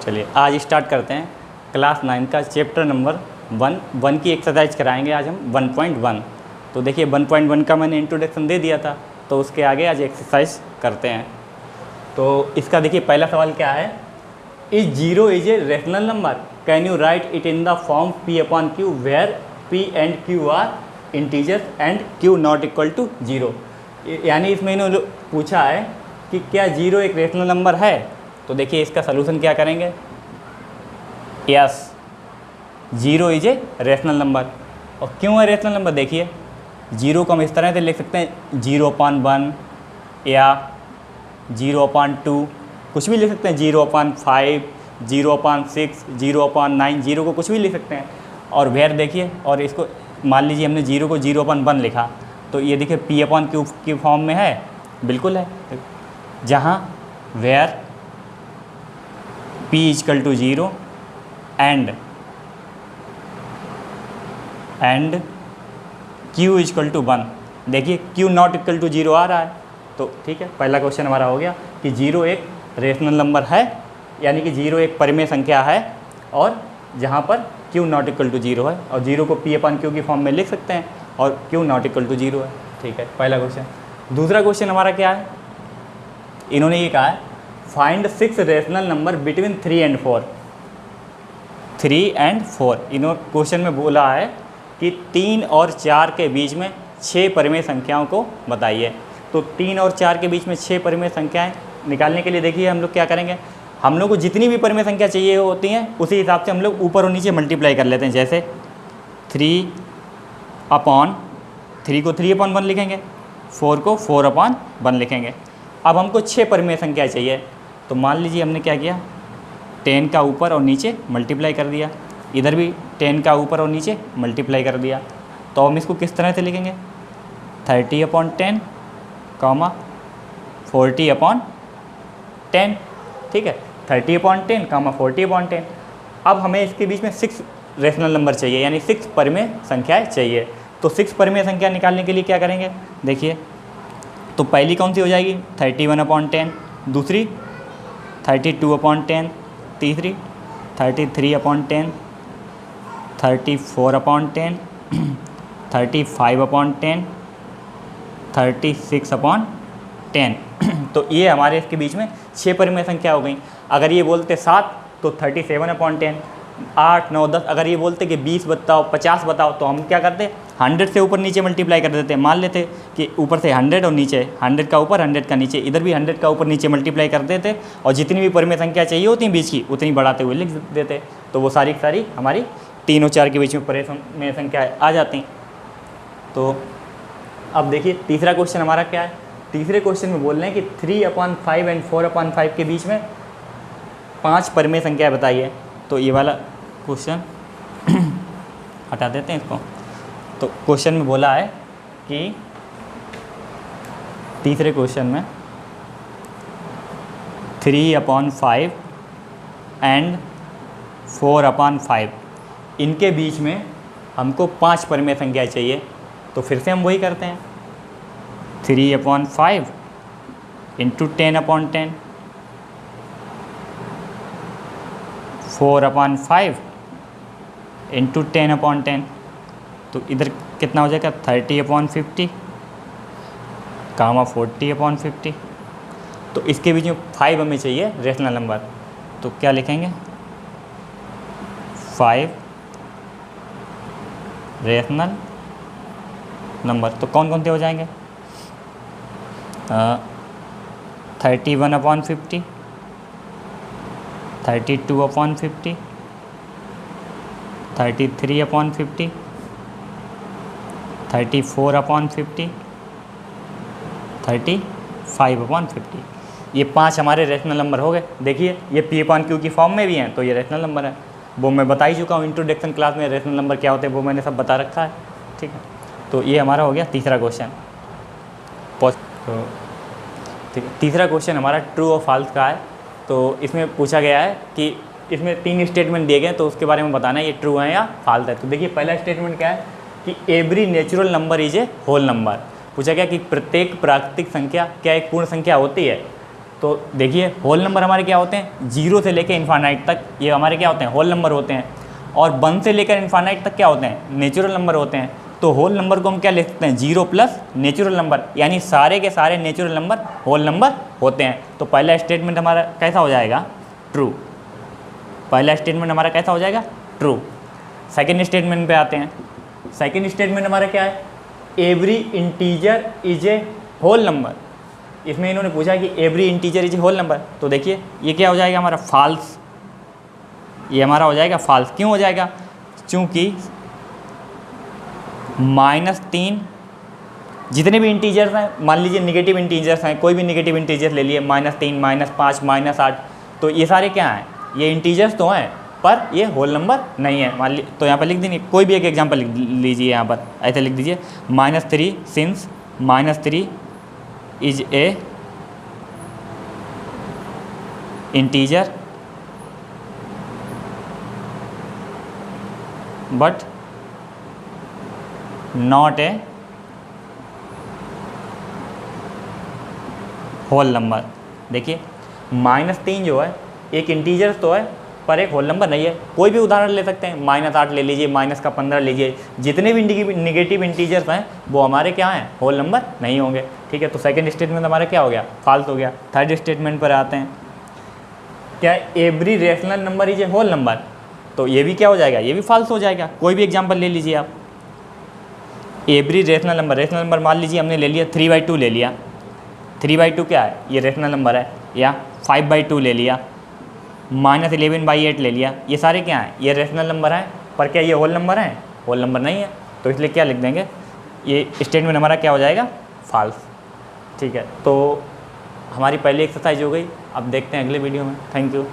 चलिए आज स्टार्ट करते हैं क्लास 9 का चैप्टर नंबर 1 की एक्सरसाइज कराएंगे आज हम 1.1। तो देखिए 1.1 का मैंने इंट्रोडक्शन दे दिया था, तो उसके आगे आज एक्सरसाइज करते हैं। तो इसका देखिए पहला सवाल क्या है, is zero is a rational number, can you write it in the form p upon q where p and q are integers and q not equal to zero. यानी इसमें इन्होंने पूछा है कि क्या जीरो एक रेशनल नंबर है। तो देखिए इसका सलूशन क्या करेंगे, yes zero is a rational number. और क्यों है रेशनल नंबर, देखिए जीरो को हम इस तरह से लिख सकते हैं 0/1 या 0/2, कुछ भी लिख सकते हैं 0/5, 0/6, 0/9, जीरो को कुछ भी लिख सकते हैं। और वेयर देखिए, और इसको मान लीजिए हमने जीरो को 0/1 लिखा, तो ये देखिए p/q की फॉर्म में है, बिल्कुल है। जहाँ where p equal to 0 and q equal to 1, देखिए q नॉट इक्वल टू 0 आ रहा है। तो ठीक है, पहला क्वेश्चन हमारा हो गया कि जीरो एक रेशनल नंबर है, यानी कि जीरो एक परिमेय संख्या है और जहाँ पर q नॉट इक्वल टू 0 है, और जीरो को p/q की फॉर्म में लिख सकते हैं और q नॉट इक्वल टू 0 है। ठीक है, पहला क्वेश्चन। दूसरा क्वेश्चन हमारा क्या है, इन्होंने ये कहा है find 6 rational number between 3 and 4। 3 and 4 इन्होंने क्वेश्चन में बोला है कि 3 और 4 के बीच में 6 परिमेय संख्याओं को बताइए। तो 3 और 4 के बीच में 6 परिमेय संख्याएं निकालने के लिए देखिए हम लोग क्या करेंगे, हम लोग को जितनी भी परिमेय संख्या चाहिए होती हैं उसी हिसाब से हम लोग ऊपर और नीचे मल्टीप्लाई कर लेते हैं। जैसे 3/3 को 3/1 लिखेंगे, 4 को 4/1 लिखेंगे। अब हमको 6 परिमेय संख्या चाहिए, तो मान लीजिए हमने क्या किया, 10 का ऊपर और नीचे मल्टीप्लाई कर दिया, इधर भी 10 का ऊपर और नीचे मल्टीप्लाई कर दिया। तो हम इसको किस तरह से लिखेंगे, 30/10 कॉमा 40/10। ठीक है, 30/10 कॉमा 40/10। अब हमें इसके बीच में 6 रेशनल नंबर चाहिए, यानी 6 परिमेय संख्याएं चाहिए। तो 6 परिमेय संख्या निकालने के लिए क्या करेंगे, देखिए तो पहली कौन सी हो जाएगी 31/10, दूसरी 32/10, तीसरी 33/10, 34/10, 35/10, 36/10। तो ये हमारे इसके बीच में 6 परिमेय संख्या हो गई। अगर ये बोलते 7 तो 37/10, 8, 9, 10। अगर ये बोलते कि 20 बताओ, 50 बताओ, तो हम क्या करते 100 से ऊपर नीचे मल्टीप्लाई कर देते। मान लेते कि ऊपर से 100 और नीचे 100 का ऊपर 100 का नीचे, इधर भी 100 का ऊपर नीचे मल्टीप्लाई कर देते, और जितनी भी परिमेय संख्या चाहिए होती है बीच की उतनी बढ़ाते हुए लिख देते। तो वो सारी सारी हमारी 3 और 4 के बीच में परिमेय संख्या आ जाती। तो अब देखिए तीसरा क्वेश्चन हमारा क्या है, तीसरे क्वेश्चन में बोल रहे हैं कि 3/5 एंड 4/5 के बीच में 5 परिमेय संख्या बताइए। तो ये वाला क्वेश्चन हटा देते हैं इसको। तो क्वेश्चन में बोला है कि तीसरे क्वेश्चन में 3/5 एंड 4/5 इनके बीच में हमको 5 परिमेय संख्या चाहिए। तो फिर से हम वही करते हैं, 3/5 इंटू 10/10, 4/5 इंटू 10/10। तो इधर कितना हो जाएगा 30/50 कामा 40/50। तो इसके बीच में 5 हमें चाहिए रेशनल नंबर। तो क्या लिखेंगे, 5 रेशनल नंबर। तो कौन कौन से हो जाएंगे, 31/50, 32/50, 33/50, 34/50, 35/50। ये 5 हमारे रेशनल नंबर हो गए। देखिए ये p/q की फॉर्म में भी हैं, तो ये रेशनल नंबर है। वो मैं बता ही चुका हूँ इंट्रोडक्शन क्लास में, रेशनल नंबर क्या होते हैं वो मैंने सब बता रखा है। ठीक है, तो ये हमारा हो गया तीसरा क्वेश्चन। तो ठीक है, तीसरा क्वेश्चन हमारा ट्रू और फॉल्स का है। तो इसमें पूछा गया है कि इसमें 3 स्टेटमेंट दिए गए, तो उसके बारे में बताना है ये ट्रू है या फॉल्स है। तो देखिए पहला स्टेटमेंट क्या है कि every natural number is a whole number. पूछा गया कि प्रत्येक प्राकृतिक संख्या क्या एक पूर्ण संख्या होती है। तो देखिए होल नंबर हमारे क्या होते हैं, 0 से लेकर इन्फानाइट तक ये हमारे क्या होते हैं, होल नंबर होते हैं। और 1 से लेकर इन्फानाइट तक क्या होते हैं, नेचुरल नंबर होते हैं। तो होल नंबर को हम क्या लिख सकते हैं, 0 प्लस नेचुरल नंबर, यानी सारे के सारे नेचुरल नंबर होल नंबर होते हैं। तो पहला स्टेटमेंट हमारा कैसा हो जाएगा, ट्रू। पहला स्टेटमेंट हमारा कैसा हो जाएगा, ट्रू। सेकेंड स्टेटमेंट पे आते हैं। सेकेंड स्टेटमेंट हमारा क्या है, every integer is a whole number. इसमें इन्होंने पूछा कि every integer is a whole number, तो देखिए ये क्या हो जाएगा हमारा, फॉल्स। ये हमारा हो जाएगा फॉल्स। क्यों हो जाएगा, क्योंकि -3 जितने भी इंटीजर्स हैं, मान लीजिए नेगेटिव इंटीजर्स हैं, कोई भी नेगेटिव इंटीजर ले लिए, -3 -5 -8, तो ये सारे क्या हैं, ये इंटीजर्स तो हैं पर ये होल नंबर नहीं है। मान ली तो यहाँ पर लिख देंगे, कोई भी एक एग्जांपल लिख लीजिए, यहाँ पर ऐसे लिख दीजिए, -3 since -3 is a integer but not a whole number. देखिए -3 जो है एक इंटीजर तो है पर एक होल नंबर नहीं है। कोई भी उदाहरण ले सकते हैं, -8 ले लीजिए, -15 लीजिए, जितने भी निगेटिव इंटीजर्स हैं वो हमारे क्या हैं, होल नंबर नहीं होंगे। ठीक है, तो सेकंड स्टेटमेंट हमारा क्या हो गया, फॉल्स हो गया। थर्ड स्टेटमेंट पर आते हैं, क्या every rational number is a whole number, तो ये भी क्या हो जाएगा, ये भी फॉल्स हो जाएगा। कोई भी एग्जाम्पल ले लीजिए आप, एवरी रेशनल नंबर मान लीजिए हमने ले लिया 3/2 ले लिया, 3/2 क्या है, ये रेशनल नंबर है, या 5/2 ले लिया, -11/8 ले लिया, ये सारे क्या हैं, ये रेशनल नंबर हैं, पर क्या ये होल नंबर हैं, होल नंबर नहीं है। तो इसलिए क्या लिख देंगे, ये स्टेटमेंट हमारा क्या हो जाएगा, फॉल्स। ठीक है, तो हमारी पहली एक्सरसाइज हो गई। अब देखते हैं अगले वीडियो में। Thank you.